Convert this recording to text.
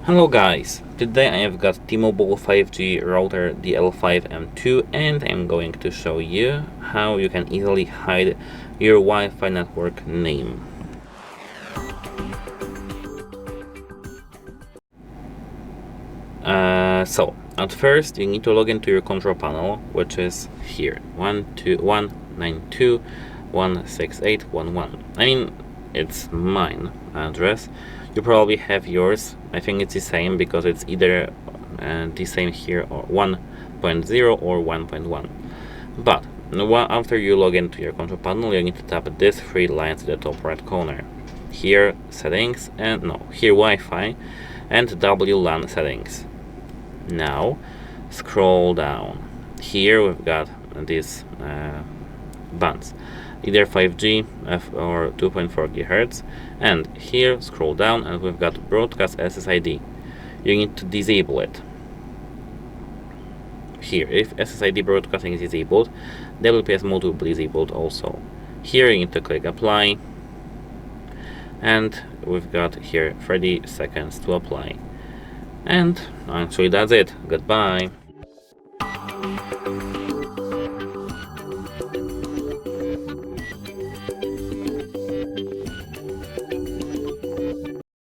Hello guys, today I have got T-Mobile 5G router DL5M2 and I'm going to show you how you can easily hide your Wi-Fi network name. So at first you need to log into your control panel, which is here 192.168.1.1. I mean, it's mine address. You probably have yours. I think it's the same because it's either the same here or 1.0 or 1.1. But after you log into your control panel, you need to tap these three lines at the top right corner. Here settings and here Wi-Fi and WLAN settings. Now scroll down. Here we've got these bands, either 5G or 2.4 GHz, and here scroll down and we've got broadcast SSID. You need to disable it. Here, if SSID broadcasting is disabled, WPS mode will be disabled also. Here you need to click apply, and we've got here 30 seconds to apply. And actually that's it. Goodbye.